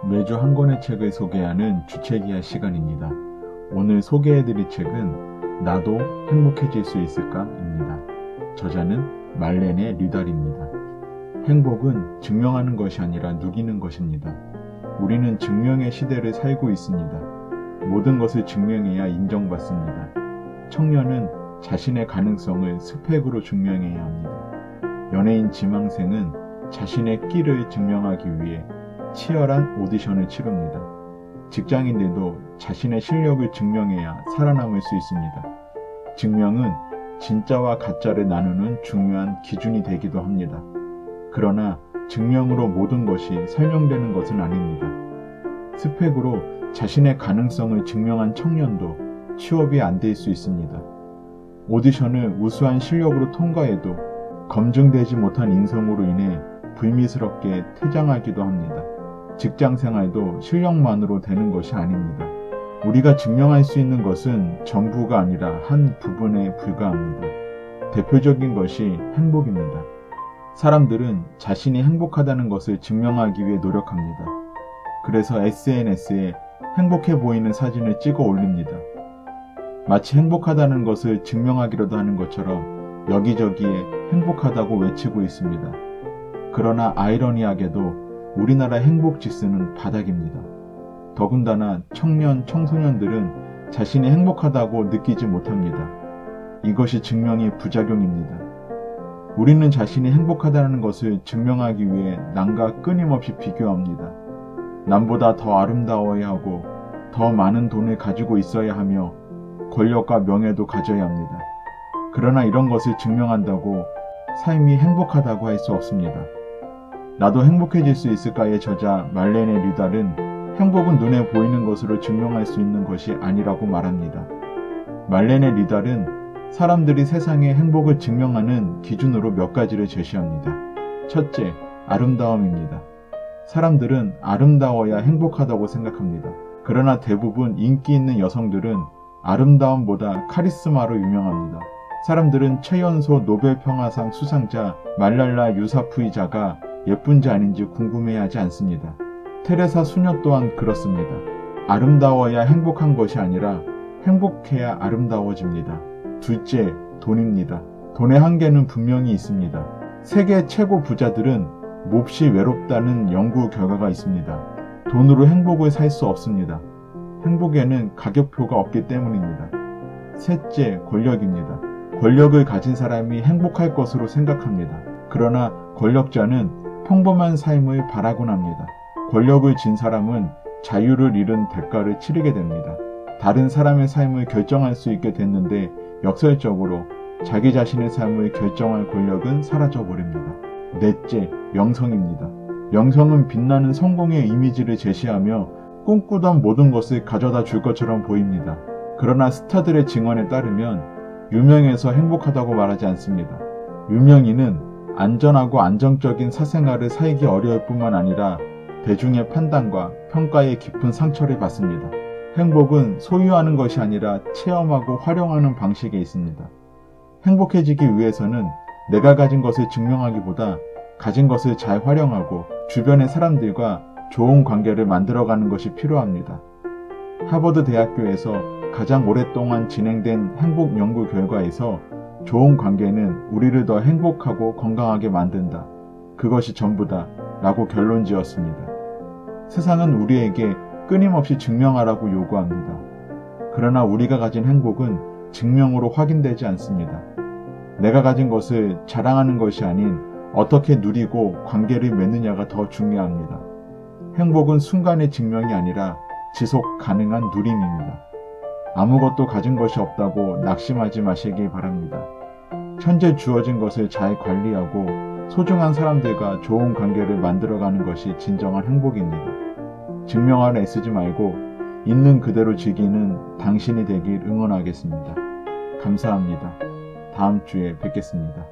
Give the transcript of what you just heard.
매주 한 권의 책을 소개하는 주책이야 시간입니다. 오늘 소개해드릴 책은 나도 행복해질 수 있을까?입니다. 저자는 말렌의 류달입니다. 행복은 증명하는 것이 아니라 누리는 것입니다. 우리는 증명의 시대를 살고 있습니다. 모든 것을 증명해야 인정받습니다. 청년은 자신의 가능성을 스펙으로 증명해야 합니다. 연예인 지망생은 자신의 끼를 증명하기 위해 치열한 오디션을 치릅니다. 직장인들도 자신의 실력을 증명해야 살아남을 수 있습니다. 증명은 진짜와 가짜를 나누는 중요한 기준이 되기도 합니다. 그러나 증명으로 모든 것이 설명되는 것은 아닙니다. 스펙으로 자신의 가능성을 증명한 청년도 취업이 안 될 수 있습니다. 오디션을 우수한 실력으로 통과해도 검증되지 못한 인성으로 인해 불미스럽게 퇴장하기도 합니다. 직장 생활도 실력만으로 되는 것이 아닙니다. 우리가 증명할 수 있는 것은 전부가 아니라 한 부분에 불과합니다. 대표적인 것이 행복입니다. 사람들은 자신이 행복하다는 것을 증명하기 위해 노력합니다. 그래서 SNS에 행복해 보이는 사진을 찍어 올립니다. 마치 행복하다는 것을 증명하기라도 하는 것처럼 여기저기에 행복하다고 외치고 있습니다. 그러나 아이러니하게도 우리나라 행복 지수는 바닥입니다. 더군다나 청년, 청소년들은 자신이 행복하다고 느끼지 못합니다. 이것이 증명의 부작용입니다. 우리는 자신이 행복하다는 것을 증명하기 위해 남과 끊임없이 비교합니다. 남보다 더 아름다워야 하고 더 많은 돈을 가지고 있어야 하며 권력과 명예도 가져야 합니다. 그러나 이런 것을 증명한다고 삶이 행복하다고 할 수 없습니다. 나도 행복해질 수 있을까의 저자 말렌의 류달은 행복은 눈에 보이는 것으로 증명할 수 있는 것이 아니라고 말합니다. 말렌의 류달은 사람들이 세상의 행복을 증명하는 기준으로 몇 가지를 제시합니다. 첫째, 아름다움입니다. 사람들은 아름다워야 행복하다고 생각합니다. 그러나 대부분 인기 있는 여성들은 아름다움보다 카리스마로 유명합니다. 사람들은 최연소 노벨평화상 수상자 말랄라 유사푸이자가 예쁜지 아닌지 궁금해하지 않습니다. 테레사 수녀 또한 그렇습니다. 아름다워야 행복한 것이 아니라 행복해야 아름다워집니다. 둘째, 돈입니다. 돈의 한계는 분명히 있습니다. 세계 최고 부자들은 몹시 외롭다는 연구 결과가 있습니다. 돈으로 행복을 살 수 없습니다. 행복에는 가격표가 없기 때문입니다. 셋째, 권력입니다. 권력을 가진 사람이 행복할 것으로 생각합니다. 그러나 권력자는 평범한 삶을 바라곤 합니다. 권력을 진 사람은 자유를 잃은 대가를 치르게 됩니다. 다른 사람의 삶을 결정할 수 있게 됐는데 역설적으로 자기 자신의 삶을 결정할 권력은 사라져버립니다. 넷째, 명성입니다. 명성은 빛나는 성공의 이미지를 제시하며 꿈꾸던 모든 것을 가져다 줄 것처럼 보입니다. 그러나 스타들의 증언에 따르면 유명해서 행복하다고 말하지 않습니다. 유명인은 안전하고 안정적인 사생활을 살기 어려울 뿐만 아니라 대중의 판단과 평가에 깊은 상처를 받습니다. 행복은 소유하는 것이 아니라 체험하고 활용하는 방식에 있습니다. 행복해지기 위해서는 내가 가진 것을 증명하기보다 가진 것을 잘 활용하고 주변의 사람들과 좋은 관계를 만들어가는 것이 필요합니다. 하버드 대학교에서 가장 오랫동안 진행된 행복 연구 결과에서 좋은 관계는 우리를 더 행복하고 건강하게 만든다. 그것이 전부다. 라고 결론 지었습니다. 세상은 우리에게 끊임없이 증명하라고 요구합니다. 그러나 우리가 가진 행복은 증명으로 확인되지 않습니다. 내가 가진 것을 자랑하는 것이 아닌 어떻게 누리고 관계를 맺느냐가 더 중요합니다. 행복은 순간의 증명이 아니라 지속 가능한 누림입니다. 아무것도 가진 것이 없다고 낙심하지 마시기 바랍니다. 현재 주어진 것을 잘 관리하고 소중한 사람들과 좋은 관계를 만들어가는 것이 진정한 행복입니다. 증명하려 애쓰지 말고 있는 그대로 즐기는 당신이 되길 응원하겠습니다. 감사합니다. 다음 주에 뵙겠습니다.